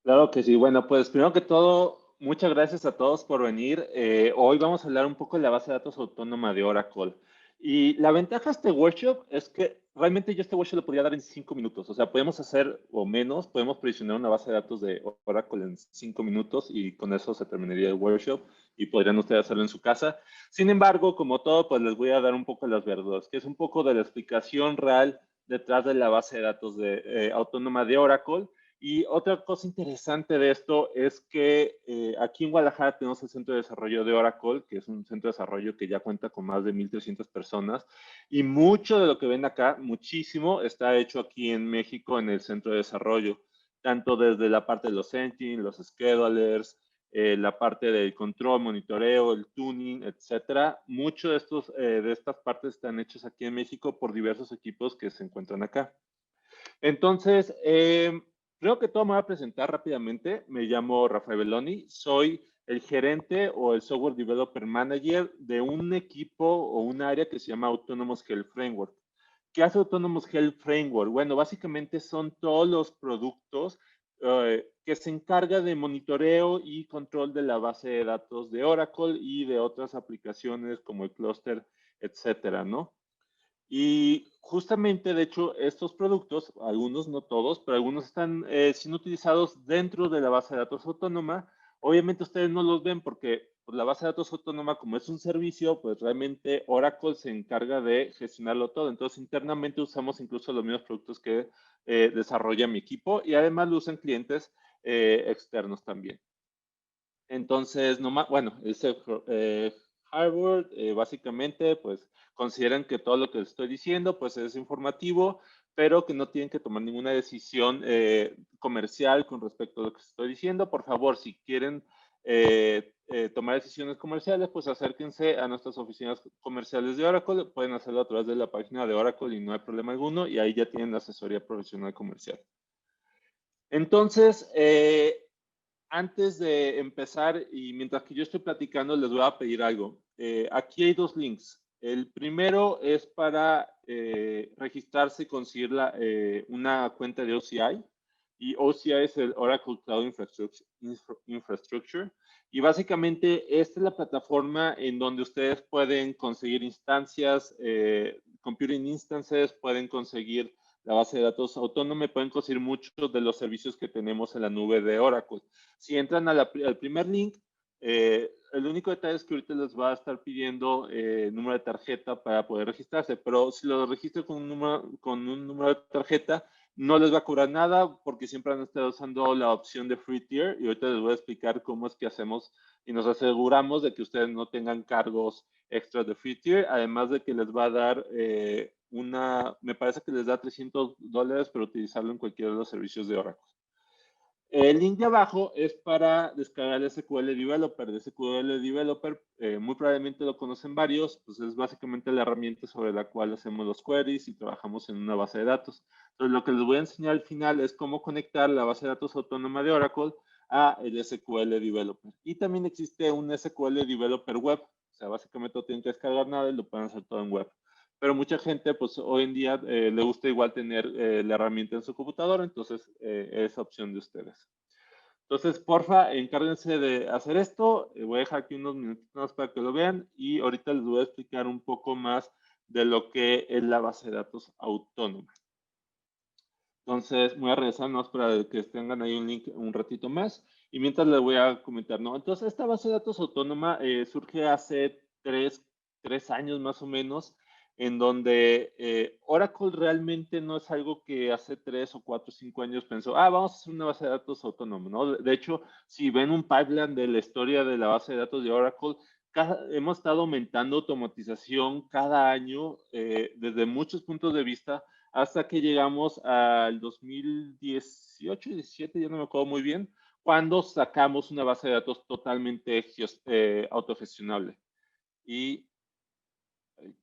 Claro que sí. Bueno, pues primero que todo, muchas gracias a todos por venir. Hoy vamos a hablar un poco de la base de datos autónoma de Oracle. Y la ventaja de este workshop es que realmente yo este workshop lo podría dar en 5 minutos. O sea, podemos hacer o menos, podemos presionar una base de datos de Oracle en 5 minutos y con eso se terminaría el workshop y podrían ustedes hacerlo en su casa. Sin embargo, como todo, pues les voy a dar un poco las verdades, que es un poco de la explicación real detrás de la base de datos autónoma de Oracle. Y otra cosa interesante de esto es que aquí en Guadalajara tenemos el Centro de Desarrollo de Oracle, que es un centro de desarrollo que ya cuenta con más de 1,300 personas. Y mucho de lo que ven acá, muchísimo, está hecho aquí en México en el Centro de Desarrollo, tanto desde la parte de los engines, los schedulers, la parte del control, monitoreo, el tuning, etcétera. Mucho de estas partes están hechas aquí en México por diversos equipos que se encuentran acá. Entonces, creo que todo me voy a presentar rápidamente. Me llamo Rafael Belloni, soy el gerente o el Software Developer Manager de un equipo o un área que se llama Autonomous Health Framework. ¿Qué hace Autonomous Health Framework? Bueno, básicamente son todos los productos que se encarga de monitoreo y control de la base de datos de Oracle y de otras aplicaciones como el clúster, etcétera, ¿no? Y justamente, de hecho, estos productos, algunos, no todos, pero algunos están siendo utilizados dentro de la base de datos autónoma. Obviamente ustedes no los ven porque pues, la base de datos autónoma, como es un servicio, pues realmente Oracle se encarga de gestionarlo todo. Entonces, internamente usamos incluso los mismos productos que desarrolla mi equipo y además lo usan clientes externos también. Entonces, bueno, ese Harvard, básicamente, pues consideran que todo lo que les estoy diciendo, pues es informativo, pero que no tienen que tomar ninguna decisión comercial con respecto a lo que estoy diciendo. Por favor, si quieren tomar decisiones comerciales, pues acérquense a nuestras oficinas comerciales de Oracle. Pueden hacerlo a través de la página de Oracle y no hay problema alguno, y ahí ya tienen la asesoría profesional comercial. Entonces, antes de empezar y mientras que yo estoy platicando, les voy a pedir algo. Aquí hay dos links. El primero es para registrarse y conseguir una cuenta de OCI. Y OCI es el Oracle Cloud Infrastructure. Y básicamente esta es la plataforma en donde ustedes pueden conseguir instancias, computing instances, pueden conseguir la base de datos autónoma, pueden conseguir muchos de los servicios que tenemos en la nube de Oracle. Si entran al primer link, el único detalle es que ahorita les va a estar pidiendo número de tarjeta para poder registrarse, pero si lo registran con un número de tarjeta, no les va a cobrar nada porque siempre han estado usando la opción de free tier y ahorita les voy a explicar cómo es que hacemos y nos aseguramos de que ustedes no tengan cargos extras de free tier, además de que les va a dar me parece que les da $300 para utilizarlo en cualquiera de los servicios de Oracle. El link de abajo es para descargar el SQL Developer. De SQL Developer, muy probablemente lo conocen varios, pues es básicamente la herramienta sobre la cual hacemos los queries y trabajamos en una base de datos. Entonces, lo que les voy a enseñar al final es cómo conectar la base de datos autónoma de Oracle a el SQL Developer. Y también existe un SQL Developer Web. O sea, básicamente no tienen que descargar nada y lo pueden hacer todo en web. Pero mucha gente, pues hoy en día le gusta igual tener la herramienta en su computadora, entonces es opción de ustedes. Entonces, porfa, encárguense de hacer esto. Voy a dejar aquí unos minutos más para que lo vean y ahorita les voy a explicar un poco más de lo que es la base de datos autónoma. Entonces, voy a regresar más para que tengan ahí un link un ratito más. Y mientras les voy a comentar, ¿no? Entonces, esta base de datos autónoma surge hace tres años más o menos, en donde Oracle realmente no es algo que hace 3 o 4 o 5 años pensó, vamos a hacer una base de datos autónoma, ¿no? De hecho, si ven un pipeline de la historia de la base de datos de Oracle, hemos estado aumentando automatización cada año desde muchos puntos de vista hasta que llegamos al 2018, 17, ya no me acuerdo muy bien, cuando sacamos una base de datos totalmente autogestionable. Y,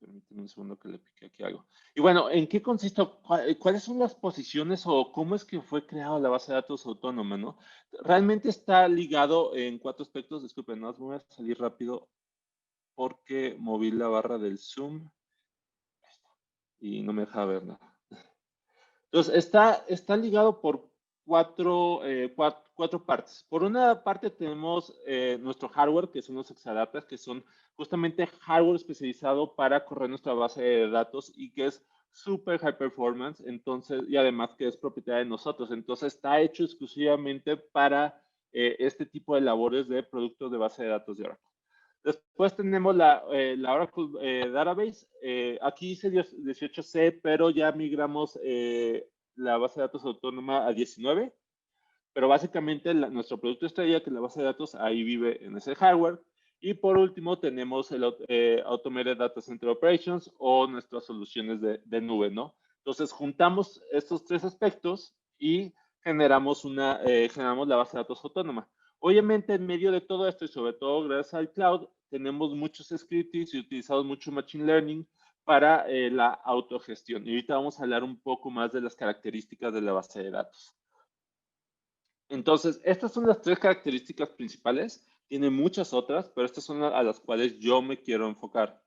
permíteme un segundo que le pique aquí algo. Y bueno, ¿en qué consiste? ¿Cuáles son las posiciones o cómo es que fue creada la base de datos autónoma, no? Realmente está ligado en 4 aspectos. Disculpen, no, voy a salir rápido porque moví la barra del Zoom y no me deja ver nada. Entonces, está ligado cuatro partes. Por una parte tenemos nuestro hardware, que son los exadapters, que son justamente hardware especializado para correr nuestra base de datos y que es super high performance, entonces, y además que es propiedad de nosotros. Entonces está hecho exclusivamente para este tipo de labores de productos de base de datos de Oracle. Después tenemos la Oracle Database. Aquí dice 18C, pero ya migramos la base de datos autónoma a 19. Pero básicamente nuestro producto estrella, que es la base de datos, ahí vive en ese hardware. Y por último tenemos el Automated Data Center Operations o nuestras soluciones de nube, ¿no? Entonces juntamos estos tres aspectos y generamos la base de datos autónoma. Obviamente en medio de todo esto y sobre todo gracias al cloud, tenemos muchos scripts y utilizamos mucho machine learning para la autogestión. Y ahorita vamos a hablar un poco más de las características de la base de datos. Entonces, estas son las tres características principales. Tiene muchas otras, pero estas son a las cuales yo me quiero enfocar.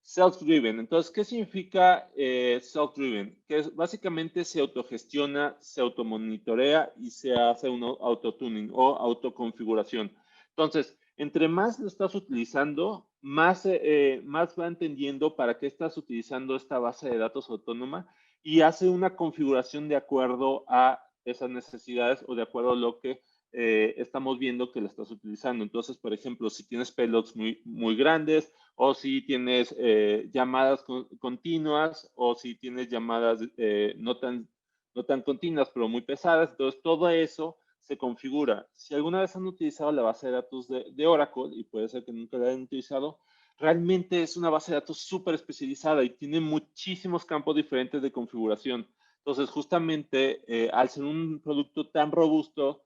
Self-driven. Entonces, ¿qué significa self-driven? Que básicamente se autogestiona, se automonitorea y se hace un autotuning o autoconfiguración. Entonces, entre más lo estás utilizando, más va entendiendo para qué estás utilizando esta base de datos autónoma y hace una configuración de acuerdo a esas necesidades o de acuerdo a lo que estamos viendo que lo estás utilizando. Entonces, por ejemplo, si tienes payloads muy grandes o si tienes llamadas continuas o si tienes llamadas no tan continuas, pero muy pesadas, entonces todo eso se configura. Si alguna vez han utilizado la base de datos de Oracle, y puede ser que nunca la hayan utilizado, realmente es una base de datos súper especializada y tiene muchísimos campos diferentes de configuración. Entonces, justamente, al ser un producto tan robusto,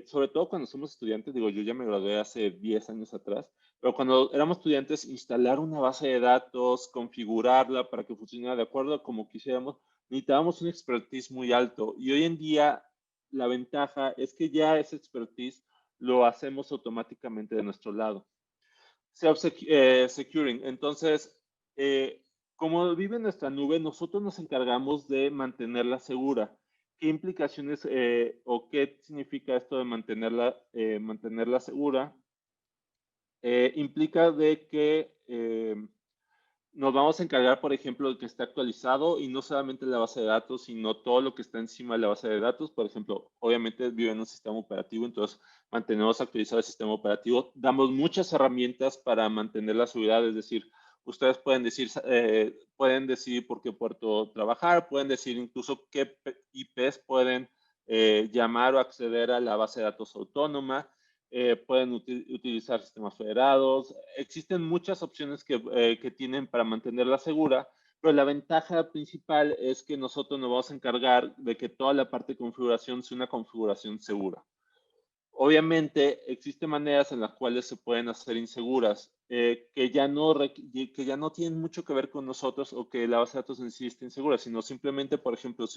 sobre todo cuando somos estudiantes, digo, yo ya me gradué hace 10 años atrás, pero cuando éramos estudiantes, instalar una base de datos, configurarla para que funcionara de acuerdo a como quisiéramos, necesitábamos un expertise muy alto. Y hoy en día, la ventaja es que ya ese expertise lo hacemos automáticamente de nuestro lado. Self-securing. Entonces, como vive en nuestra nube, nosotros nos encargamos de mantenerla segura. ¿Qué implicaciones o qué significa esto de mantenerla segura? Implica de que nos vamos a encargar, por ejemplo, de que esté actualizado y no solamente la base de datos, sino todo lo que está encima de la base de datos. Por ejemplo, obviamente vive en un sistema operativo, entonces mantenemos actualizado el sistema operativo. Damos muchas herramientas para mantener la seguridad, es decir, ustedes pueden decidir por qué puerto trabajar, pueden decidir incluso qué IPs pueden llamar o acceder a la base de datos autónoma. Pueden utilizar sistemas federados. Existen muchas opciones que tienen para mantenerla segura, pero la ventaja principal es que nosotros nos vamos a encargar de que toda la parte de configuración sea una configuración segura. Obviamente, existen maneras en las cuales se pueden hacer inseguras, que ya no tienen mucho que ver con nosotros o que la base de datos en sí esté insegura, sino simplemente, por ejemplo,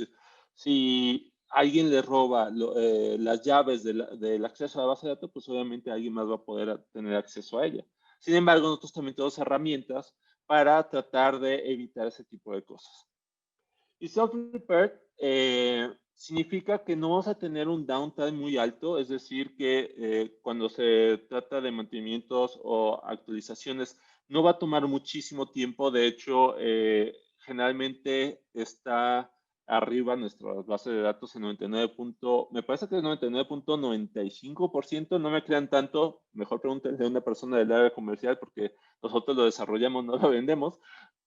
si alguien le roba las llaves del acceso a la base de datos, pues obviamente alguien más va a poder tener acceso a ella. Sin embargo, nosotros también tenemos herramientas para tratar de evitar ese tipo de cosas. Y self-repair significa que no vamos a tener un downtime muy alto, es decir, que cuando se trata de mantenimientos o actualizaciones no va a tomar muchísimo tiempo. De hecho, generalmente está arriba nuestra base de datos en 99. Me parece que es 99.95%. No me crean tanto, mejor pregúntenle a una persona del área comercial porque nosotros lo desarrollamos, no lo vendemos,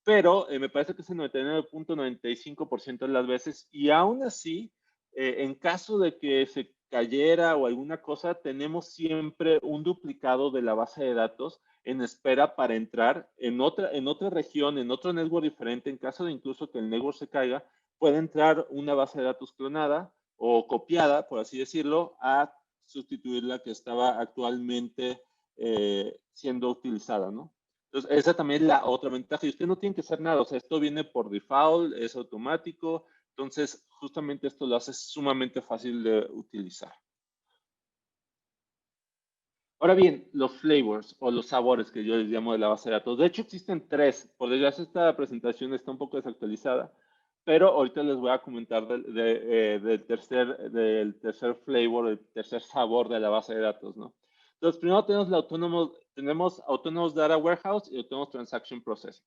pero me parece que es el 99.95% de las veces y aún así, en caso de que se cayera o alguna cosa, tenemos siempre un duplicado de la base de datos en espera para entrar en otra región, en otro network diferente. En caso de incluso que el network se caiga, puede entrar una base de datos clonada o copiada, por así decirlo, a sustituir la que estaba actualmente siendo utilizada, ¿no? Entonces, esa también es la otra ventaja. Y usted no tiene que hacer nada. O sea, esto viene por default, es automático. Entonces, justamente esto lo hace sumamente fácil de utilizar. Ahora bien, los flavors o los sabores que yo les llamo de la base de datos. De hecho, existen tres. Por desgracia, esta presentación está un poco desactualizada. pero ahorita les voy a comentar del tercer flavor, el tercer sabor de la base de datos, ¿no? Entonces, primero tenemos Autonomous Data Warehouse y Autonomous Transaction Processing.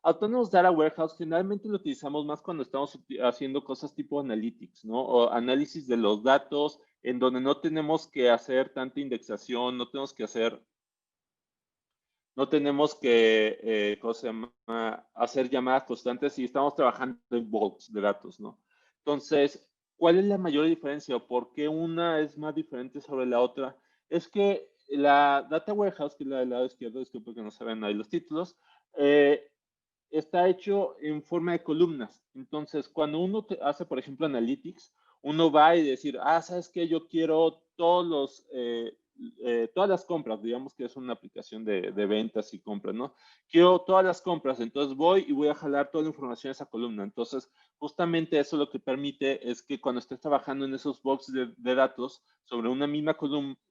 Autonomous Data Warehouse generalmente lo utilizamos más cuando estamos haciendo cosas tipo analytics, ¿no? O análisis de los datos, en donde no tenemos que hacer tanta indexación, no tenemos que ¿cómo se llama? Hacer llamadas constantes y estamos trabajando en bulks de datos, ¿no? Entonces, ¿cuál es la mayor diferencia o por qué una es más diferente sobre la otra? Es que la Data Warehouse, que es la del lado izquierdo, disculpe que no se ven ahí los títulos, está hecho en forma de columnas. Entonces, cuando uno hace, por ejemplo, analytics, uno va y decir, ¿sabes qué? Yo quiero todas las compras, digamos que es una aplicación de ventas y compras, ¿no? Quiero todas las compras, entonces voy y voy a jalar toda la información de esa columna. Entonces, justamente eso lo que permite es que cuando estés trabajando en esos boxes de datos sobre una misma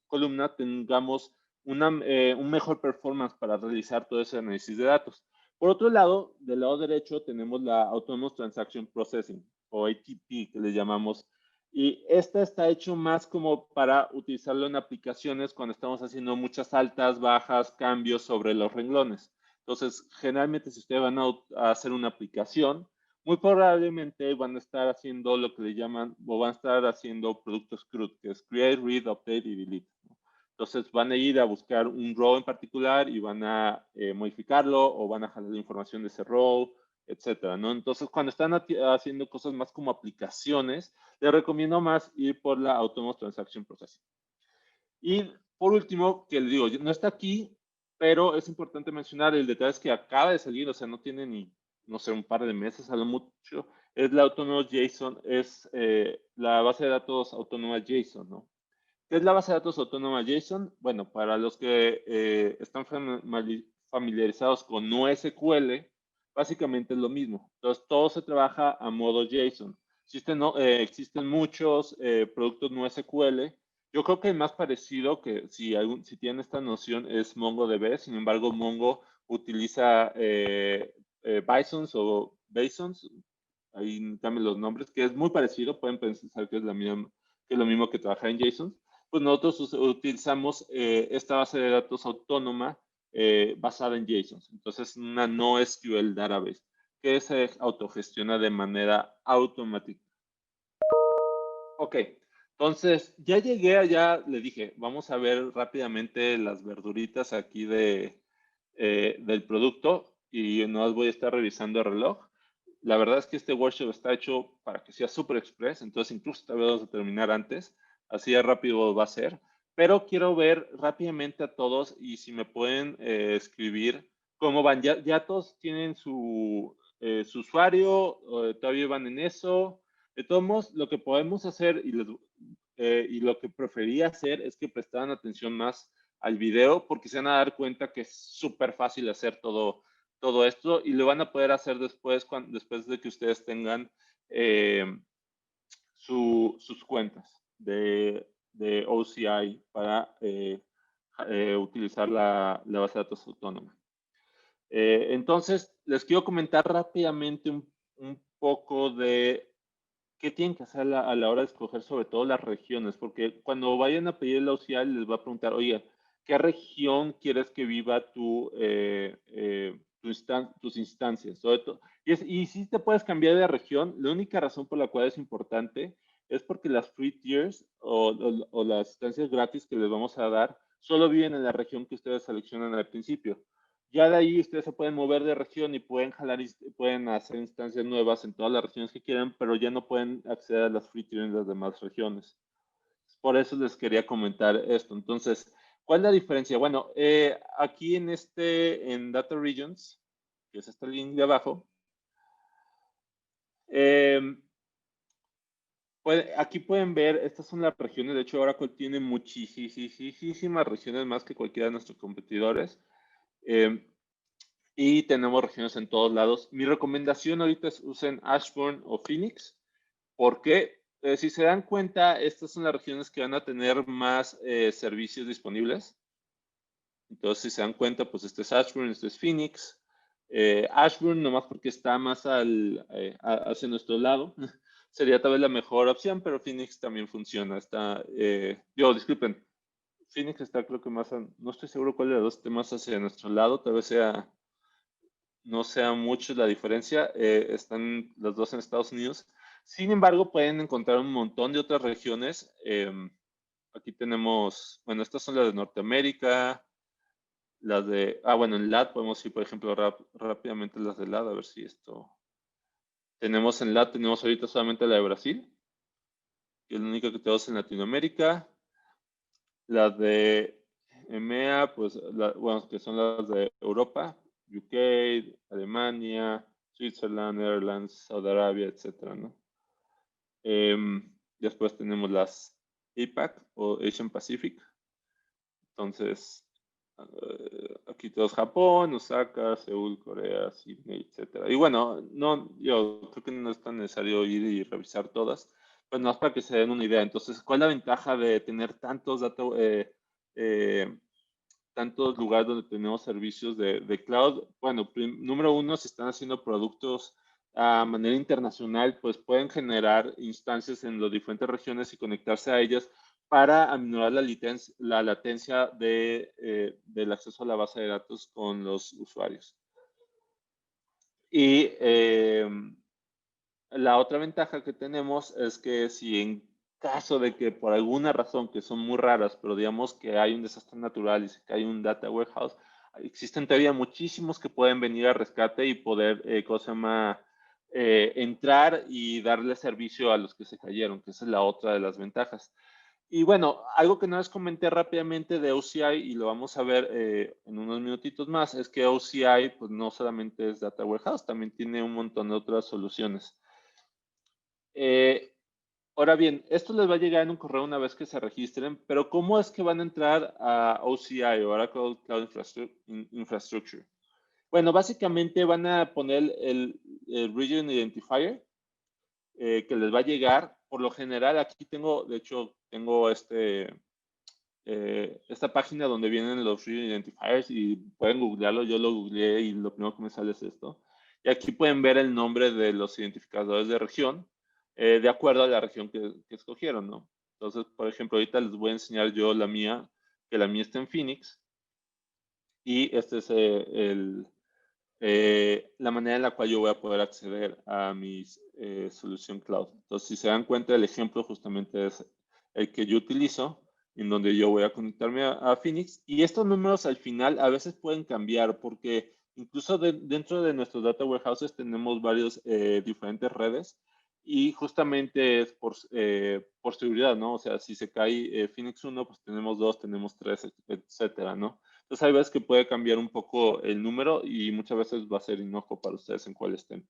columna tengamos un mejor performance para realizar todo ese análisis de datos. Por otro lado, del lado derecho tenemos la Autonomous Transaction Processing, o ATP, que le llamamos. Y esta está hecho más como para utilizarlo en aplicaciones cuando estamos haciendo muchas altas, bajas, cambios sobre los renglones. Entonces, generalmente si ustedes van a hacer una aplicación, muy probablemente van a estar haciendo lo que le llaman, o van a estar haciendo productos CRUD, que es Create, Read, Update y Delete. Entonces van a ir a buscar un row en particular y van a modificarlo o van a jalar la información de ese row, etcétera, ¿no? Entonces, cuando están haciendo cosas más como aplicaciones, les recomiendo más ir por la Autonomous Transaction Processing. Y por último, que les digo, no está aquí, pero es importante mencionar el detalle es que acaba de salir, o sea, no tiene ni, no sé, un par de meses a lo mucho, es la Autonomous JSON, es la base de datos autónoma JSON, ¿no? ¿Qué es la base de datos autónoma JSON? Bueno, para los que están familiarizados con NoSQL, básicamente es lo mismo. Entonces, todo se trabaja a modo JSON. Existen muchos productos NoSQL. Yo creo que el más parecido, que si tienen esta noción, es MongoDB. Sin embargo, Mongo utiliza Bisons o Basons. Ahí cambian los nombres, que es muy parecido. Pueden pensar que es lo mismo que trabajar en JSON. Pues nosotros utilizamos esta base de datos autónoma basada en JSON. Entonces, una NoSQL database que se autogestiona de manera automática. Ok, entonces ya llegué allá, le dije, vamos a ver rápidamente las verduritas aquí del producto y no las voy a estar revisando el reloj. La verdad es que este workshop está hecho para que sea super express, entonces incluso tal vez vamos a terminar antes, así de rápido va a ser. Pero quiero ver rápidamente a todos y si me pueden escribir cómo van. Ya todos tienen su usuario, todavía van en eso. De todos modos, lo que podemos hacer y lo que prefería hacer es que prestaran atención más al video porque se van a dar cuenta que es súper fácil hacer todo esto y lo van a poder hacer después de que ustedes tengan sus cuentas de OCI para utilizar la base de datos autónoma. Entonces, les quiero comentar rápidamente un poco de qué tienen que hacer a la hora de escoger sobre todo las regiones, porque cuando vayan a pedir la OCI les va a preguntar, oye, ¿qué región quieres que viva tus instancias? Sobre todo, y si te puedes cambiar de región, la única razón por la cual es importante es porque las free tiers o las instancias gratis que les vamos a dar solo viven en la región que ustedes seleccionan al principio. Ya de ahí ustedes se pueden mover de región y pueden hacer instancias nuevas en todas las regiones que quieran, pero ya no pueden acceder a las free tiers en las demás regiones. Por eso les quería comentar esto. Entonces, ¿cuál es la diferencia? Bueno, aquí en Data Regions, que es este link de abajo, aquí pueden ver, estas son las regiones. De hecho, Oracle tiene muchísimas regiones más que cualquiera de nuestros competidores. Y tenemos regiones en todos lados. Mi recomendación ahorita es usen Ashburn o Phoenix. ¿Por qué? Si se dan cuenta, estas son las regiones que van a tener más servicios disponibles. Entonces, si se dan cuenta, pues este es Ashburn, este es Phoenix. Ashburn, nomás porque está más hacia nuestro lado, sería tal vez la mejor opción, pero Phoenix también funciona. Disculpen, Phoenix está creo que más, no estoy seguro cuál de los dos esté más hacia nuestro lado, tal vez no sea mucho la diferencia, están los dos en Estados Unidos. Sin embargo, pueden encontrar un montón de otras regiones. Aquí tenemos, bueno, estas son las de Norteamérica, bueno, en LAT podemos ir, por ejemplo, rápidamente las de LAT, a ver si esto. Tenemos en LAT, tenemos ahorita solamente la de Brasil, que es la única que tenemos en Latinoamérica. Las de EMEA, pues, bueno, que son las de Europa, UK, Alemania, Switzerland, Netherlands, Saudi Arabia, etcétera, ¿no? Después tenemos las APAC o Asian Pacific. Entonces, aquí todos Japón, Osaka, Seúl, Corea, Sydney, etcétera. Y bueno, yo creo que no es tan necesario ir y revisar todas, pero no es para que se den una idea. Entonces, ¿cuál es la ventaja de tener tantos lugares donde tenemos servicios de cloud? Bueno, número uno, si están haciendo productos a manera internacional, pues pueden generar instancias en las diferentes regiones y conectarse a ellas para aminorar la latencia del acceso a la base de datos con los usuarios. Y la otra ventaja que tenemos es que si en caso de que por alguna razón, que son muy raras, pero digamos que hay un desastre natural y se cae un data warehouse, existen todavía muchísimos que pueden venir a rescate y poder, entrar y darle servicio a los que se cayeron, que esa es la otra de las ventajas. Y bueno, algo que no les comenté rápidamente de OCI y lo vamos a ver en unos minutitos más, es que OCI pues no solamente es Data Warehouse, también tiene un montón de otras soluciones. Ahora bien, esto les va a llegar en un correo una vez que se registren, pero ¿cómo es que van a entrar a OCI o Oracle Cloud Infrastructure? Bueno, básicamente van a poner el Region Identifier que les va a llegar. Por lo general, aquí de hecho, tengo esta página donde vienen los Region Identifiers y pueden googlearlo. Yo lo googleé y lo primero que me sale es esto. Y aquí pueden ver el nombre de los identificadores de región de acuerdo a la región que escogieron, ¿no? Entonces, por ejemplo, ahorita les voy a enseñar yo la mía, que la mía está en Phoenix. Y este es la manera en la cual yo voy a poder acceder a mi solución cloud. Entonces, si se dan cuenta, el ejemplo justamente es el que yo utilizo, en donde yo voy a conectarme a Phoenix. Y estos números al final a veces pueden cambiar porque incluso dentro de nuestros data warehouses tenemos varias diferentes redes y justamente es por seguridad, ¿no? O sea, si se cae Phoenix 1, pues tenemos 2, tenemos 3, etcétera, ¿no? Entonces hay veces que puede cambiar un poco el número y muchas veces va a ser inocuo para ustedes en cuál estén.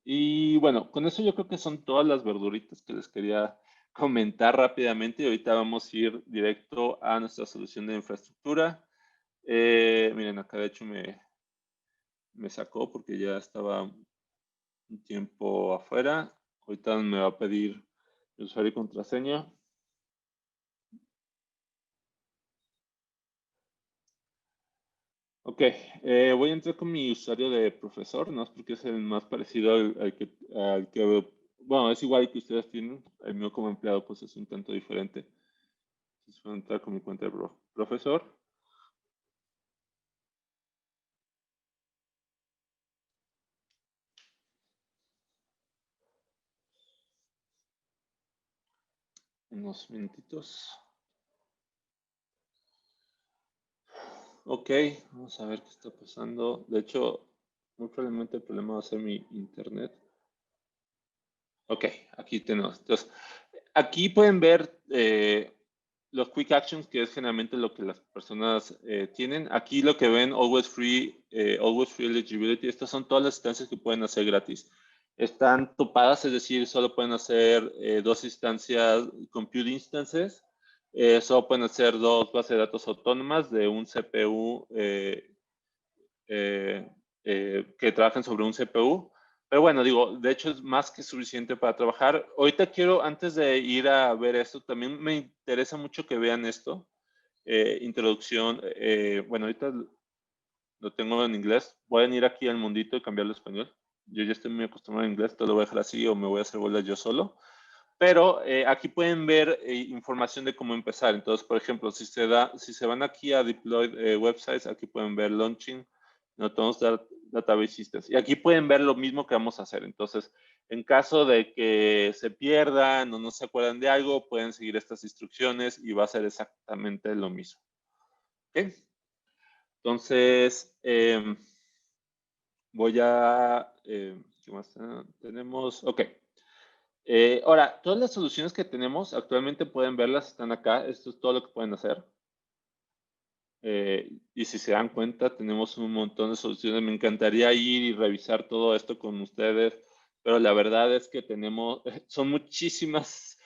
Y bueno, con eso yo creo que son todas las verduritas que les quería comentar rápidamente. Y ahorita vamos a ir directo a nuestra solución de infraestructura. Miren, acá de hecho me sacó porque ya estaba un tiempo afuera. Ahorita me va a pedir el usuario y contraseña. Ok, voy a entrar con mi usuario de profesor, no es porque es el más parecido al que, bueno, es igual que ustedes tienen, el mío como empleado pues es un tanto diferente. Entonces voy a entrar con mi cuenta de profesor. Unos minutitos. Ok, vamos a ver qué está pasando. De hecho, muy probablemente el problema va a ser mi internet. Ok, aquí tenemos. Entonces, aquí pueden ver los Quick Actions, que es generalmente lo que las personas tienen. Aquí lo que ven, Always Free Eligibility, estas son todas las instancias que pueden hacer gratis. Están topadas, es decir, solo pueden hacer 2 instancias, compute instances, solo pueden hacer 2 bases de datos autónomas de un CPU que trabajen sobre un CPU. Pero bueno, digo, de hecho es más que suficiente para trabajar. Ahorita quiero, antes de ir a ver esto, también me interesa mucho que vean esto. Introducción. Bueno, ahorita lo tengo en inglés. Voy a venir aquí al mundito y cambiarlo a español. Yo ya estoy muy acostumbrado a inglés, todo lo voy a dejar así o me voy a hacer bolas yo solo. Pero aquí pueden ver información de cómo empezar. Entonces, por ejemplo, si se van aquí a Deploy Websites, aquí pueden ver Launching, Database Systems. Y aquí pueden ver lo mismo que vamos a hacer. Entonces, en caso de que se pierdan o no se acuerdan de algo, pueden seguir estas instrucciones y va a ser exactamente lo mismo. ¿Ok? Entonces, voy a... ¿qué más tenemos? Ok. Ahora, todas las soluciones que tenemos actualmente pueden verlas, están acá. Esto es todo lo que pueden hacer. Y si se dan cuenta, tenemos un montón de soluciones. Me encantaría ir y revisar todo esto con ustedes, pero la verdad es que tenemos, son muchísimas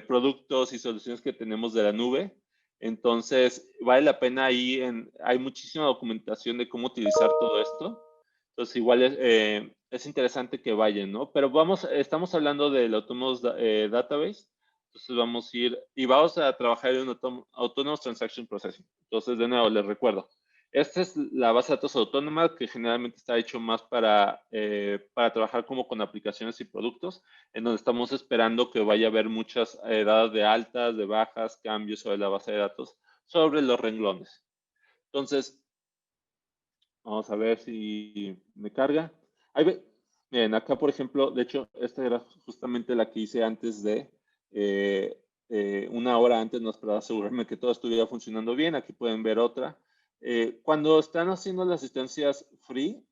productos y soluciones que tenemos de la nube. Entonces, vale la pena hay muchísima documentación de cómo utilizar todo esto. Entonces, igual es interesante que vayan, ¿no? Pero estamos hablando del Autonomous Database. Entonces vamos a ir y vamos a trabajar en un Autonomous Transaction Processing. Entonces, de nuevo, les recuerdo, esta es la base de datos autónoma que generalmente está hecho más para trabajar como con aplicaciones y productos, en donde estamos esperando que vaya a haber muchas dadas de altas, de bajas, cambios sobre la base de datos, sobre los renglones. Entonces, vamos a ver si me carga. Miren, acá, por ejemplo, de hecho, esta era justamente la que hice antes de una hora antes, nos para asegurarme que todo estuviera funcionando bien. Aquí pueden ver otra. Cuando están haciendo las instancias free,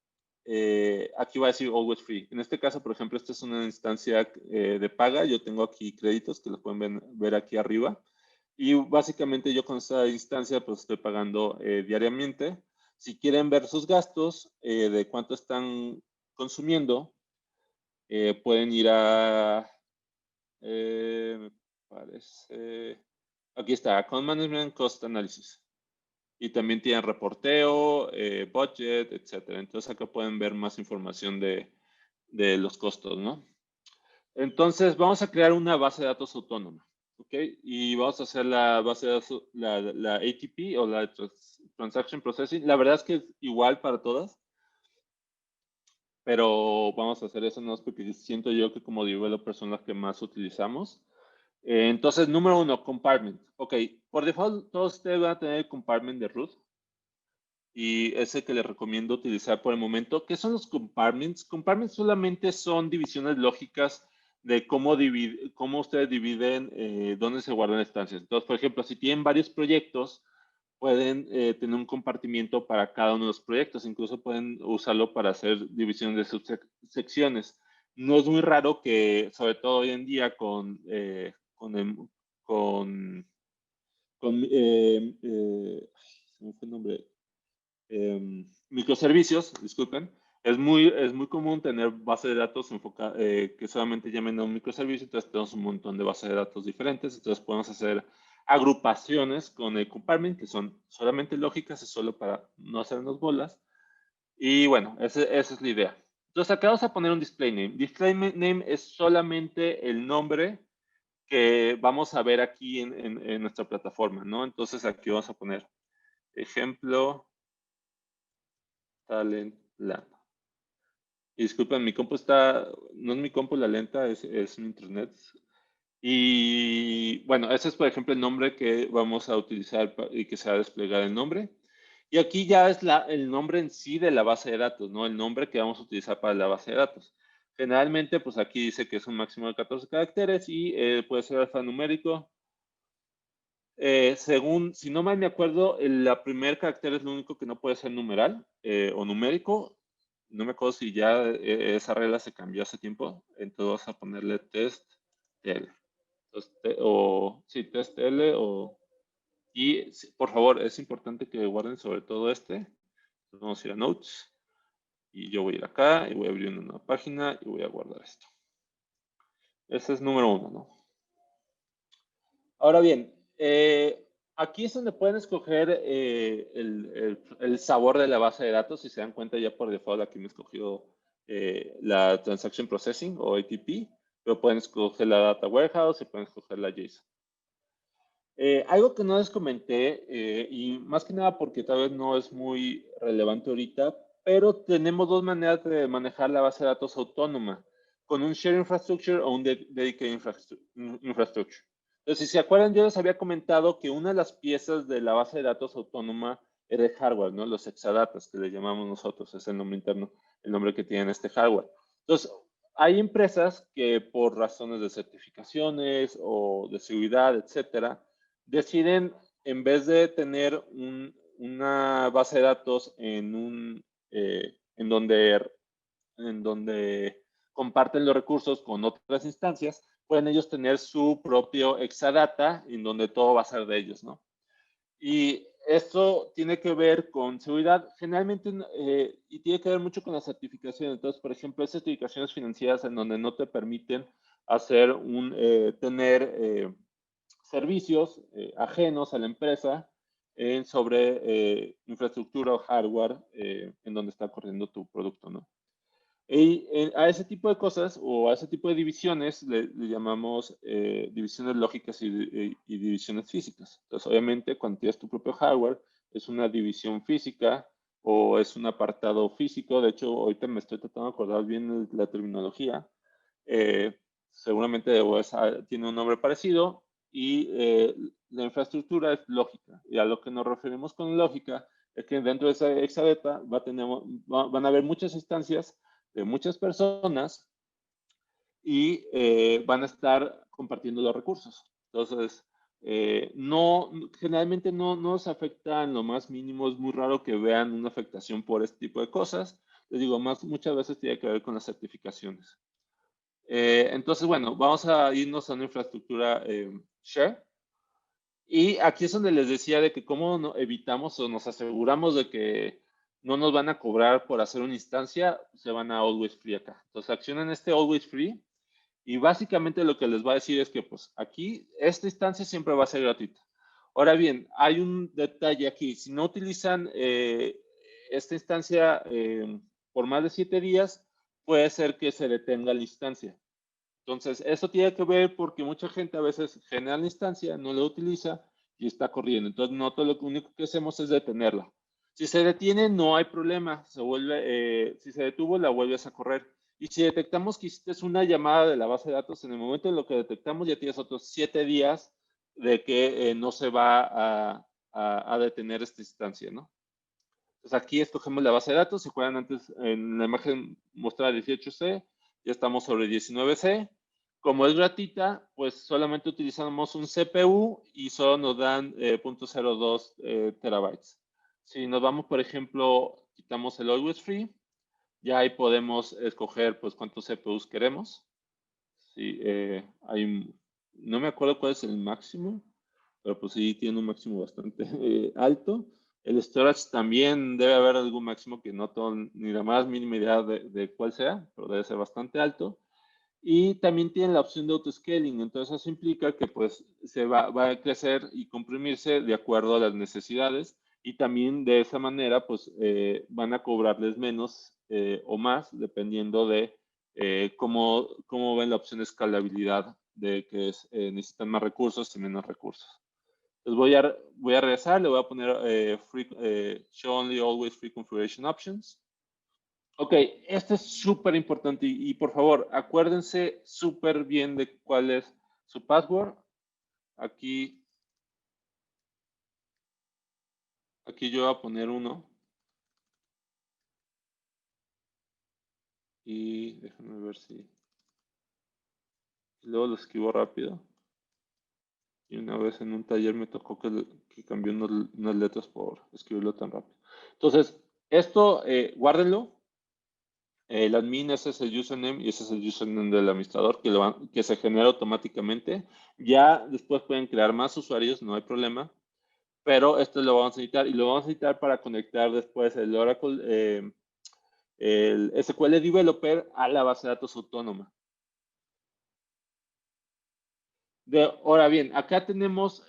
aquí va a decir always free. En este caso, por ejemplo, esta es una instancia de paga. Yo tengo aquí créditos que los pueden ver aquí arriba. Y básicamente yo con esta instancia pues estoy pagando diariamente. Si quieren ver sus gastos, de cuánto están consumiendo, pueden ir a, me parece, aquí está, Account Management Cost Analysis. Y también tienen reporteo, budget, etcétera. Entonces acá pueden ver más información de los costos, ¿no? Entonces vamos a crear una base de datos autónoma. ¿Ok? Y vamos a hacer la base de datos, la ATP o la Transaction Processing. La verdad es que es igual para todas, pero vamos a hacer eso no es porque siento yo que como developers son las que más utilizamos. Entonces, número 1, compartment. Ok, por default todos ustedes van a tener el compartment de root y ese que les recomiendo utilizar por el momento. ¿Qué son los compartments? Compartments solamente son divisiones lógicas de cómo ustedes dividen dónde se guardan estancias. Entonces, por ejemplo, si tienen varios proyectos, pueden tener un compartimiento para cada uno de los proyectos. Incluso pueden usarlo para hacer divisiones de subsecciones. No es muy raro que, sobre todo hoy en día, con se me fue el nombre, microservicios, disculpen, es muy común tener base de datos que solamente llamen a un microservicio. Entonces tenemos un montón de bases de datos diferentes. Entonces podemos hacer agrupaciones con el compartment, que son solamente lógicas, es solo para no hacernos bolas. Y bueno, esa es la idea. Entonces acá vamos a poner un display name. Display name es solamente el nombre que vamos a ver aquí en nuestra plataforma, ¿no? Entonces aquí vamos a poner ejemplo Talent Land. Y disculpen, mi compu no es mi compu la lenta, es mi internet. Y bueno, ese es por ejemplo el nombre que vamos a utilizar y que se va a desplegar el nombre. Y aquí ya es el nombre en sí de la base de datos, ¿no? El nombre que vamos a utilizar para la base de datos. Generalmente, pues aquí dice que es un máximo de 14 caracteres y puede ser alfanumérico. Si no mal me acuerdo, el primer carácter es lo único que no puede ser numeral o numérico. No me acuerdo si ya esa regla se cambió hace tiempo. Entonces vamos a ponerle test L. Entonces, sí, test L y por favor, es importante que guarden sobre todo este. Entonces vamos a ir a Notes y yo voy a ir acá y voy a abrir una nueva página y voy a guardar esto. Ese es número 1, ¿no? Ahora bien, aquí es donde pueden escoger el sabor de la base de datos. Si se dan cuenta, ya por default aquí me he escogido la Transaction Processing o ATP, pero pueden escoger la Data Warehouse y pueden escoger la JSON. Algo que no les comenté, y más que nada porque tal vez no es muy relevante ahorita, pero tenemos dos maneras de manejar la base de datos autónoma, con un Shared Infrastructure o un Dedicated Infrastructure. Entonces, si se acuerdan, yo les había comentado que una de las piezas de la base de datos autónoma era el hardware, ¿no? Los exadatas, que le llamamos nosotros, es el nombre interno, el nombre que tiene este hardware. Entonces, hay empresas que por razones de certificaciones o de seguridad, etcétera, deciden, en vez de tener una base de datos en donde comparten los recursos con otras instancias, pueden ellos tener su propio exadata en donde todo va a ser de ellos, ¿no? Y esto tiene que ver con seguridad, generalmente, y tiene que ver mucho con la certificación. Entonces, por ejemplo, hay certificaciones financieras en donde no te permiten tener servicios ajenos a la empresa sobre infraestructura o hardware en donde está corriendo tu producto, ¿no? Y a ese tipo de cosas o a ese tipo de divisiones le llamamos divisiones lógicas y divisiones físicas. Entonces, obviamente, cuando tienes tu propio hardware, es una división física o es un apartado físico. De hecho, ahorita me estoy tratando de acordar bien la terminología. Seguramente tiene un nombre parecido y la infraestructura es lógica. Y a lo que nos referimos con lógica es que dentro de esa exadata van a haber muchas instancias de muchas personas y van a estar compartiendo los recursos. Entonces, generalmente no nos afecta en lo más mínimo. Es muy raro que vean una afectación por este tipo de cosas. Les digo, muchas veces tiene que ver con las certificaciones. Entonces, bueno, vamos a irnos a una infraestructura share. Y aquí es donde les decía de que cómo evitamos o nos aseguramos de que no nos van a cobrar por hacer una instancia, se van a Always Free acá. Entonces accionan este Always Free y básicamente lo que les va a decir es que pues aquí esta instancia siempre va a ser gratuita. Ahora bien, hay un detalle aquí. Si no utilizan esta instancia por más de 7 días, puede ser que se detenga la instancia. Entonces, eso tiene que ver porque mucha gente a veces genera la instancia, no la utiliza y está corriendo. Entonces, nosotros lo único que hacemos es detenerla. Si se detiene, no hay problema. Si se detuvo, la vuelves a correr. Y si detectamos que hiciste una llamada de la base de datos, en el momento en lo que detectamos ya tienes otros 7 días de que no se va a detener esta instancia, ¿no? Entonces, aquí escogemos la base de datos. Si fueran antes en la imagen mostrada 18C, ya estamos sobre 19C. Como es gratuita, pues solamente utilizamos un CPU y solo nos dan 0.02 terabytes. Si nos vamos, por ejemplo, quitamos el Always Free, ya ahí podemos escoger pues cuántos CPUs queremos. Sí, no me acuerdo cuál es el máximo, pero pues sí tiene un máximo bastante alto. El storage también debe haber algún máximo que no tengo ni la más mínima idea de cuál sea, pero debe ser bastante alto. Y también tiene la opción de autoscaling, entonces eso implica que pues va a crecer y comprimirse de acuerdo a las necesidades y también de esa manera pues van a cobrarles menos o más dependiendo de cómo ven la opción de escalabilidad de que necesitan más recursos y menos recursos. Entonces voy a regresar, le voy a poner Show Only Always Free Configuration Options. Ok, esto es súper importante y por favor, acuérdense súper bien de cuál es su password. Aquí yo voy a poner uno y déjenme ver si luego lo escribo rápido. Y una vez en un taller me tocó que cambié unas letras por escribirlo tan rápido. Entonces, esto guárdenlo. El admin, ese es el username y ese es el username del administrador que se genera automáticamente. Ya después pueden crear más usuarios, no hay problema, pero esto lo vamos a necesitar y lo vamos a necesitar para conectar después el Oracle, el SQL Developer a la base de datos autónoma. Ahora bien, acá tenemos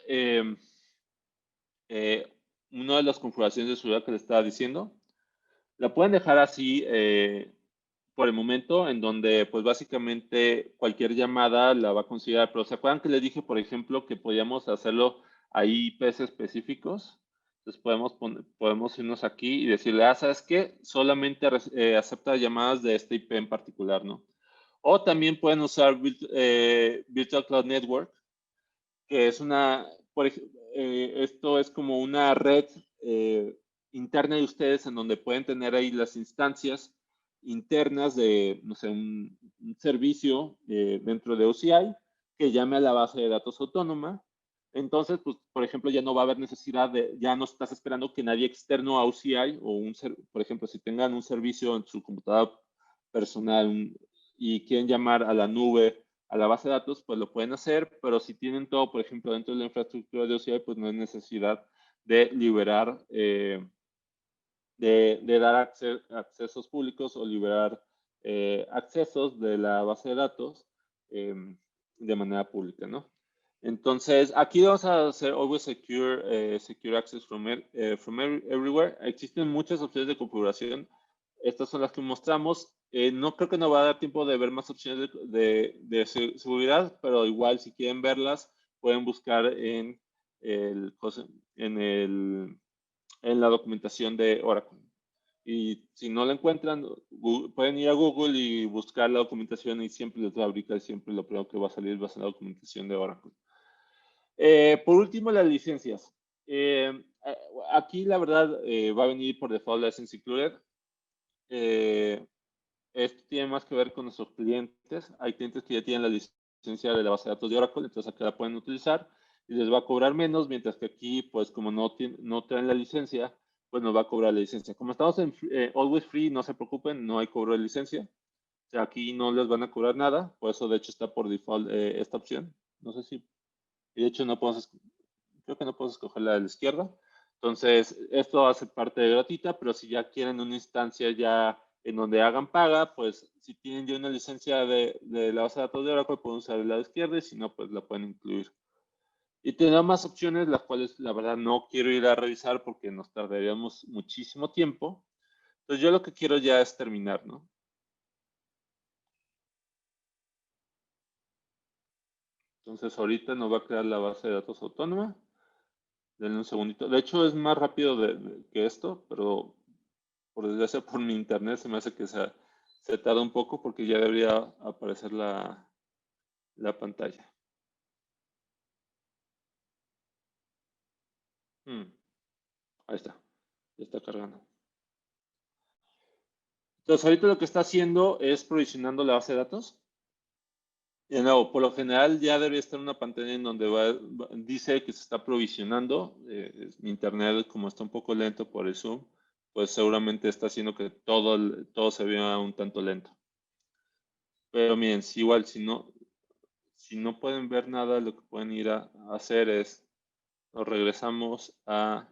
una de las configuraciones de seguridad que les estaba diciendo. La pueden dejar así por el momento, en donde pues básicamente cualquier llamada la va a considerar. Pero ¿se acuerdan que les dije, por ejemplo, que podíamos hacerlo hay IPs específicos. Entonces podemos irnos aquí y decirle, ¿sabes qué? Solamente acepta llamadas de este IP en particular, ¿no? O también pueden usar Virtual Cloud Network, que es esto es como una red eh, interna de ustedes en donde pueden tener ahí las instancias internas de, no sé, un servicio dentro de OCI que llame a la base de datos autónoma. Entonces, pues, por ejemplo, ya no va a haber necesidad ya no estás esperando que nadie externo a OCI por ejemplo, si tengan un servicio en su computadora personal y quieren llamar a la nube a la base de datos, pues lo pueden hacer, pero si tienen todo, por ejemplo, dentro de la infraestructura de OCI, pues no hay necesidad de liberar, de dar accesos públicos o liberar accesos de la base de datos eh, de manera pública, ¿no? Entonces, aquí vamos a hacer Always Secure Access from Everywhere. Existen muchas opciones de configuración. Estas son las que mostramos. No creo que nos va a dar tiempo de ver más opciones de seguridad, pero igual si quieren verlas, pueden buscar el, en, el, en la documentación de Oracle. Y si no la encuentran, pueden ir a Google y buscar la documentación y siempre les va a abrir, siempre lo primero que va a salir va a ser la documentación de Oracle. Por último, las licencias. Aquí la verdad va a venir por default la License Included. Esto tiene más que ver con nuestros clientes. Hay clientes que ya tienen la licencia de la base de datos de Oracle, entonces acá la pueden utilizar y les va a cobrar menos, mientras que aquí, pues como no traen la licencia, pues nos va a cobrar la licencia. Como estamos en Always Free, no se preocupen, no hay cobro de licencia. O sea, aquí no les van a cobrar nada, por eso de hecho está por default esta opción. No sé si, y de hecho creo que no puedo escoger la de la izquierda. Entonces, esto va a ser parte de gratuita, pero si ya quieren una instancia ya en donde hagan paga, pues si tienen ya una licencia de la base de datos de Oracle, pueden usar la de izquierda y si no, pues la pueden incluir. Y tendrá más opciones, las cuales la verdad no quiero ir a revisar porque nos tardaríamos muchísimo tiempo. Entonces yo lo que quiero ya es terminar, ¿no? Entonces ahorita nos va a crear la base de datos autónoma. Denle un segundito. De hecho es más rápido que esto, pero por desgracia por mi internet se me hace que se tarda un poco porque ya debería aparecer la pantalla. Hmm, ahí está, ya está cargando. Entonces ahorita lo que está haciendo es provisionando la base de datos. Y de nuevo, por lo general ya debería estar una pantalla en donde dice que se está provisionando. Mi internet como está un poco lento por el Zoom, pues seguramente está haciendo que todo se vea un tanto lento. Pero miren, igual si no pueden ver nada, lo que pueden ir a hacer es nos regresamos a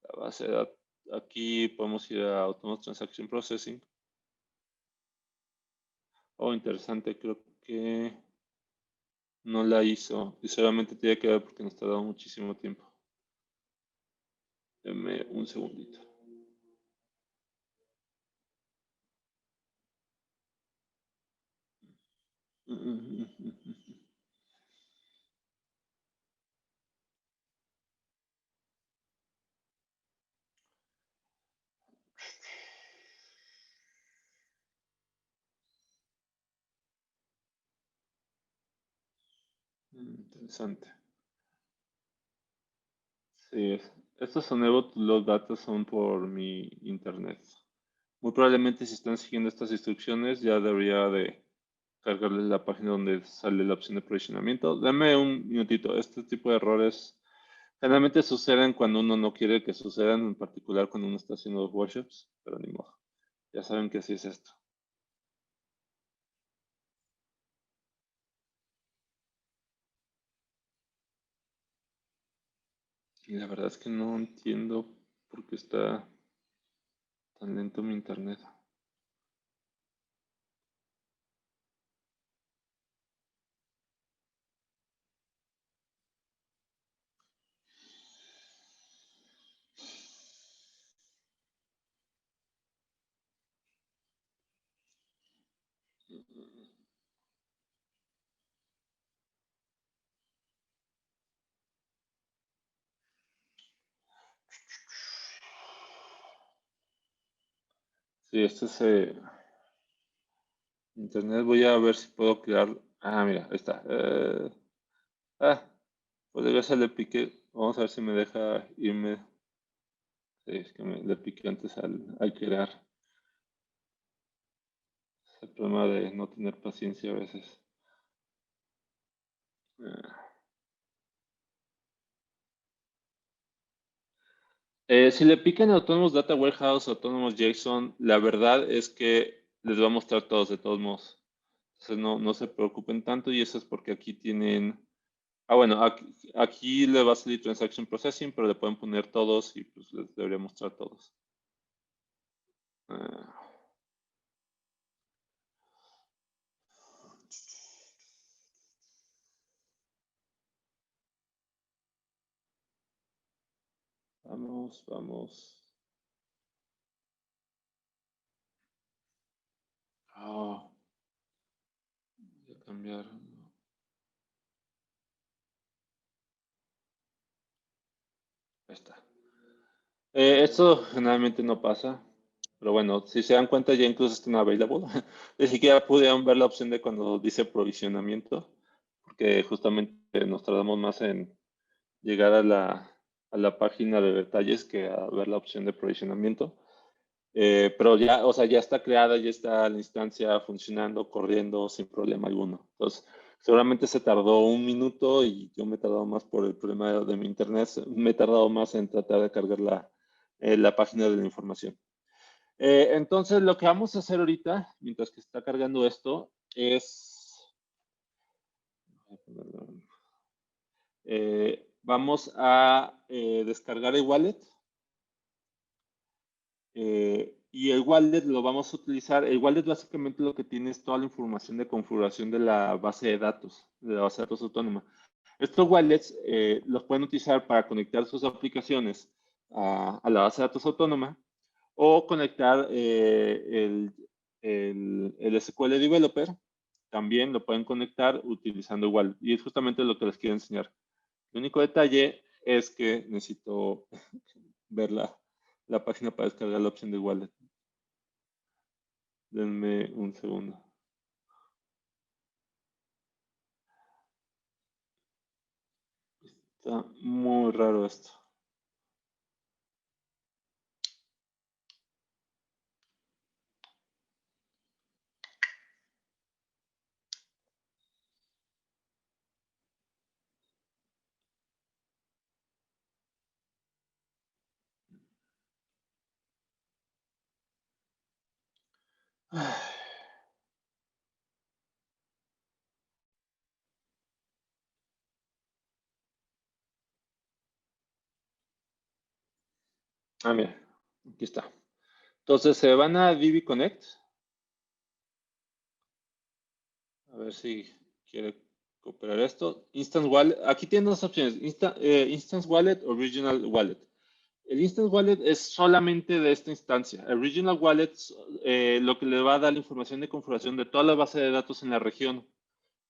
la base de datos. Aquí podemos ir a Autonomous Transaction Processing. Oh, interesante, creo que no la hizo y solamente tiene que ver porque nos tardó muchísimo tiempo. Denme un segundito. Interesante. Sí, estos son los datos son por mi internet. Muy probablemente si están siguiendo estas instrucciones ya debería de cargarles la página donde sale la opción de provisionamiento. Dame un minutito. Este tipo de errores generalmente suceden cuando uno no quiere que sucedan, en particular cuando uno está haciendo los workshops, pero ni modo. Ya saben que así es esto. Y la verdad es que no entiendo por qué está tan lento mi internet. Sí, este es internet. Voy a ver si puedo crear. Ah, mira, ahí está. Ah, pues ya se le piqué. Vamos a ver si me deja irme. Sí, es que le piqué antes al crear. Es el problema de no tener paciencia a veces. Ah. Si le pican Autonomous Data Warehouse, Autonomous JSON, la verdad es que les va a mostrar todos de todos modos. Entonces no se preocupen tanto y eso es porque aquí tienen. Ah, bueno, aquí le va a salir Transaction Processing, pero le pueden poner todos y pues les debería mostrar todos. Ah, vamos, vamos. Ah, voy a cambiar. Ahí está. Esto generalmente no pasa, pero bueno, si se dan cuenta ya incluso está en available. Ni siquiera pudieron ver la opción de cuando dice provisionamiento, porque justamente nos tardamos más en llegar a la página de detalles que a ver la opción de provisionamiento. Pero ya, o sea, ya está creada, ya está la instancia funcionando, corriendo sin problema alguno. Entonces, seguramente se tardó un minuto y yo me he tardado más por el problema de mi internet. Me he tardado más en tratar de cargar la página de la información. Entonces, lo que vamos a hacer ahorita, mientras que está cargando esto, es vamos a descargar el wallet. Y el wallet lo vamos a utilizar. El wallet básicamente lo que tiene es toda la información de configuración de la base de datos, de la base de datos autónoma. Estos wallets los pueden utilizar para conectar sus aplicaciones a la base de datos autónoma o conectar el SQL Developer. También lo pueden conectar utilizando el wallet. Y es justamente lo que les quiero enseñar. El único detalle es que necesito ver la página para descargar la opción de wallet. Denme un segundo. Está muy raro esto. Ah, mira, aquí está. Entonces se van a Divi Connect. A ver si quiere cooperar esto. Instant Wallet. Aquí tienen dos opciones. Instance Wallet o Regional Wallet. El Instant Wallet es solamente de esta instancia. El Regional Wallet lo que le va a dar la información de configuración de toda la base de datos en la región.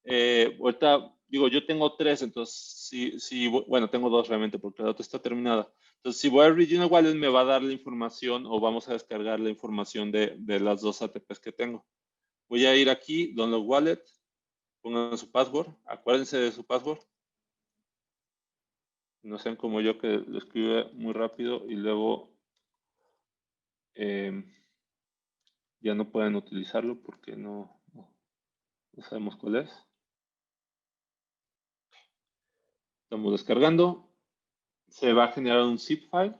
Ahorita, digo, yo tengo tres, entonces, bueno, tengo dos realmente porque la otra está terminada. Entonces, si voy a Regional Wallet, me va a dar la información o vamos a descargar la información de las dos ATPs que tengo. Voy a ir aquí, Download Wallet, pongan su password, acuérdense de su password. No sean como yo que lo escribe muy rápido y luego eh, ya no pueden utilizarlo porque no sabemos cuál es. Estamos descargando. Se va a generar un zip file.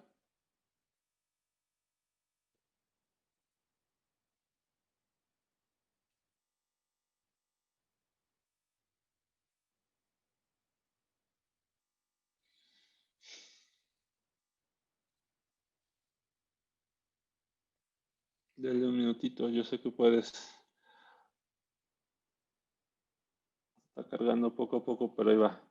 Dale un minutito, yo sé que puedes. Está cargando poco a poco, pero ahí va.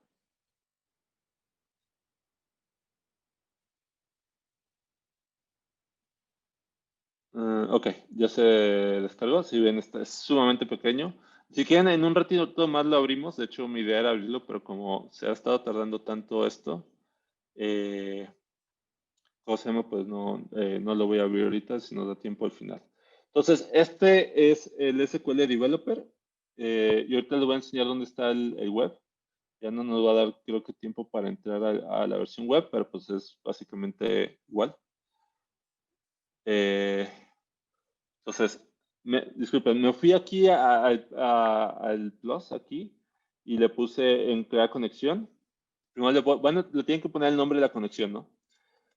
Ok, ya se descargó. Si ven, es sumamente pequeño. Si quieren, en un ratito más lo abrimos. De hecho, mi idea era abrirlo, pero como se ha estado tardando tanto esto, ¿cómo se llama? Pues no lo voy a abrir ahorita si nos da tiempo al final. Entonces, este es el SQL Developer. Y ahorita les voy a enseñar dónde está el web. Ya no nos va a dar, creo que, tiempo para entrar a la versión web, pero pues es básicamente igual. Eh, entonces, disculpen, me fui aquí al plus, aquí, y le puse en crear conexión. Primero bueno, le tienen que poner el nombre de la conexión, ¿no?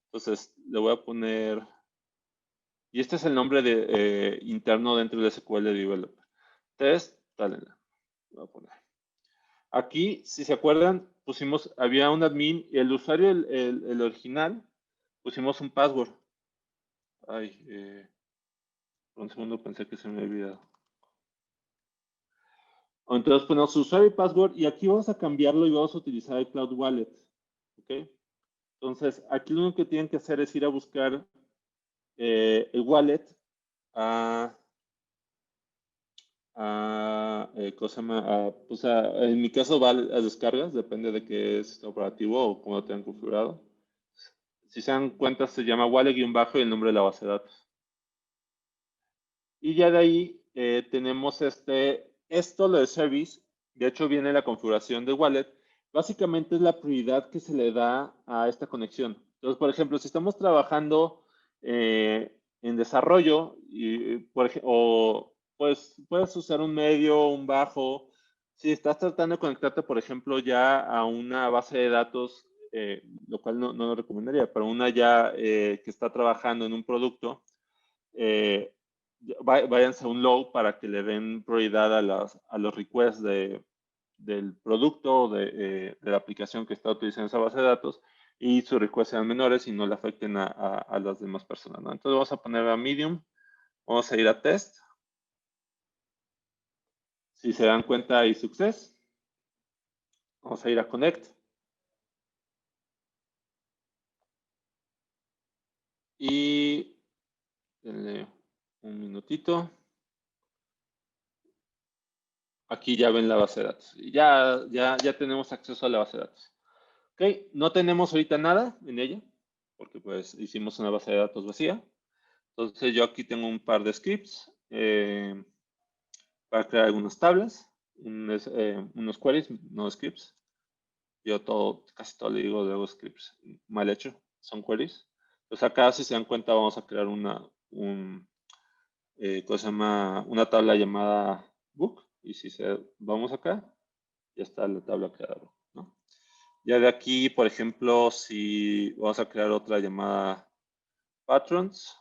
Entonces, le voy a poner, y este es el nombre interno dentro del SQL Developer. Test, tal, voy a poner. Aquí, si se acuerdan, había un admin y el usuario, el original, pusimos un password. Ay, por un segundo pensé que se me había olvidado. Entonces ponemos usuario y password y aquí vamos a cambiarlo y vamos a utilizar el Cloud Wallet. ¿Ok? Entonces, aquí lo único que tienen que hacer es ir a buscar el wallet a, ¿cómo se llama? En mi caso va a descargas, depende de qué es operativo o cómo lo tengan configurado. Si se dan cuenta, se llama wallet-bajo y el nombre de la base de datos. Y ya de ahí tenemos esto, lo de service. De hecho, viene la configuración de wallet. Básicamente es la prioridad que se le da a esta conexión. Entonces, por ejemplo, si estamos trabajando en desarrollo, o pues puedes usar un medio, un bajo. Si estás tratando de conectarte, por ejemplo, ya a una base de datos, lo cual no lo recomendaría, pero una ya que está trabajando en un producto, eh, váyanse a un low para que le den prioridad a los requests del producto de la aplicación que está utilizando esa base de datos y sus requests sean menores y no le afecten a las demás personas, ¿no? Entonces vamos a poner a medium, vamos a ir a test. Si se dan cuenta hay success. Vamos a ir a connect. Y denle un minutito. Aquí ya ven la base de datos. Ya tenemos acceso a la base de datos. Ok, no tenemos ahorita nada en ella, porque pues hicimos una base de datos vacía. Entonces yo aquí tengo un par de scripts para crear algunas tablas, unos queries, no scripts. Yo casi todo le digo de scripts, mal hecho, son queries. Entonces acá si se dan cuenta vamos a crear cosa llama, una tabla llamada book. Y si vamos acá, ya está la tabla creada, ¿no? Ya de aquí, por ejemplo, si vamos a crear otra llamada patrons.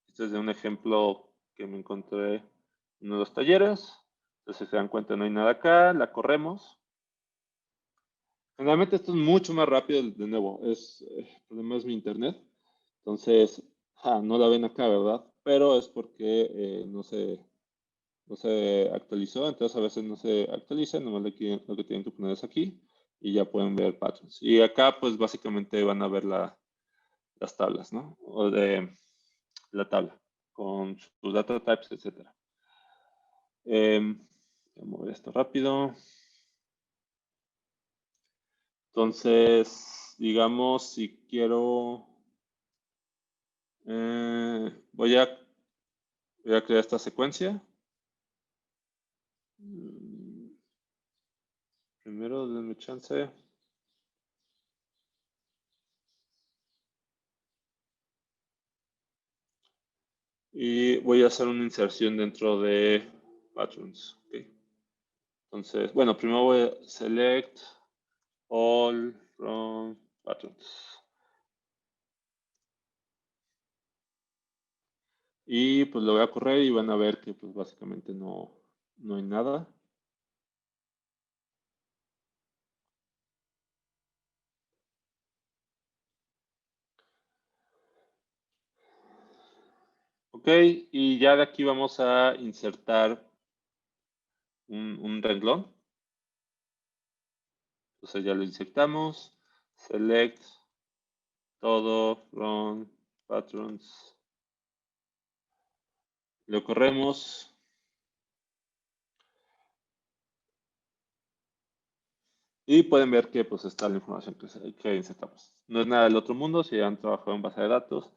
Este es de un ejemplo que me encontré en uno de los talleres. Entonces, si se dan cuenta, no hay nada acá. La corremos. Generalmente esto es mucho más rápido, de nuevo. El problema es mi internet. Entonces, no la ven acá, ¿verdad? Pero es porque no se actualizó. Entonces, a veces no se actualiza. Nomás lo que tienen que poner es aquí. Y ya pueden ver patrons. Y acá, pues, básicamente van a ver las tablas, ¿no? O de la tabla con sus data types, etcétera. Voy a mover esto rápido. Entonces, digamos, si quiero, voy a crear esta secuencia. Primero, denme chance. Y voy a hacer una inserción dentro de patrons. Okay. Entonces, bueno, primero voy a select all from patrons. Y pues lo voy a correr y van a ver que pues básicamente no hay nada. Ok, y ya de aquí vamos a insertar un renglón. Entonces ya lo insertamos. Select todo from patrons. Lo corremos. Y pueden ver que pues está la información que insertamos. No es nada del otro mundo, si han trabajado en base de datos,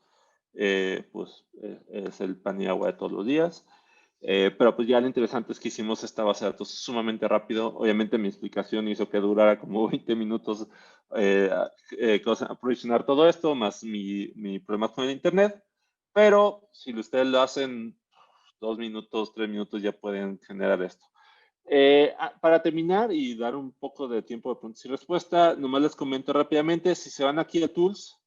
es el pan y agua de todos los días. Pero pues ya lo interesante es que hicimos esta base de datos sumamente rápido. Obviamente mi explicación hizo que durara como 20 minutos aprovisionar todo esto, más mi problema con el internet. Pero si ustedes lo hacen 2 minutos, 3 minutos, ya pueden generar esto. Para terminar y dar un poco de tiempo de preguntas y respuesta, nomás les comento rápidamente, si se van aquí a Tools,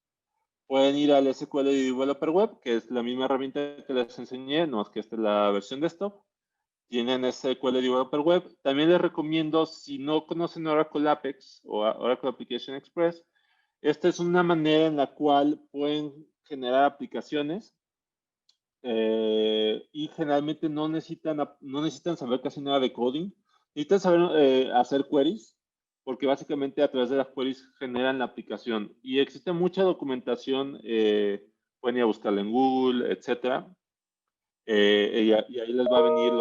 pueden ir al SQL Developer Web, que es la misma herramienta que les enseñé, no es que esta es la versión desktop. Tienen SQL Developer Web. También les recomiendo, si no conocen Oracle Apex o Oracle Application Express, esta es una manera en la cual pueden generar aplicaciones y generalmente no necesitan saber casi nada de coding. Necesitan saber hacer queries, porque básicamente a través de las queries generan la aplicación. Y existe mucha documentación, pueden ir a buscarla en Google, etcétera. Y ahí les va a venir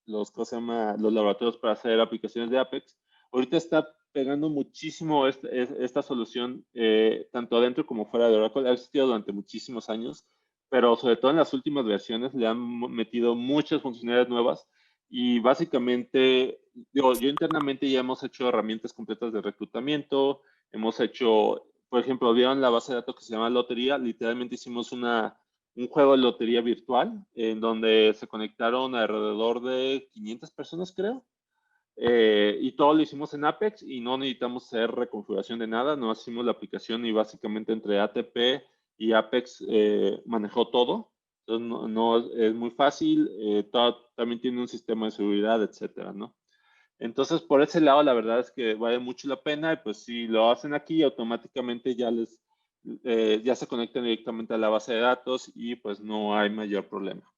los laboratorios para hacer aplicaciones de Apex. Ahorita está pegando muchísimo esta solución, tanto adentro como fuera de Oracle. Ha existido durante muchísimos años, pero sobre todo en las últimas versiones le han metido muchas funcionalidades nuevas y básicamente, digo, yo internamente ya hemos hecho herramientas completas de reclutamiento, hemos hecho, por ejemplo, vieron la base de datos que se llama Lotería, literalmente hicimos un juego de lotería virtual en donde se conectaron alrededor de 500 personas, creo. Y todo lo hicimos en Apex y no necesitamos hacer reconfiguración de nada, no hicimos la aplicación y básicamente entre ATP y Apex manejó todo. Entonces no es muy fácil, también tiene un sistema de seguridad, etcétera, ¿no? Entonces, por ese lado, la verdad es que vale mucho la pena y pues si lo hacen aquí, automáticamente ya se conectan directamente a la base de datos y pues no hay mayor problema.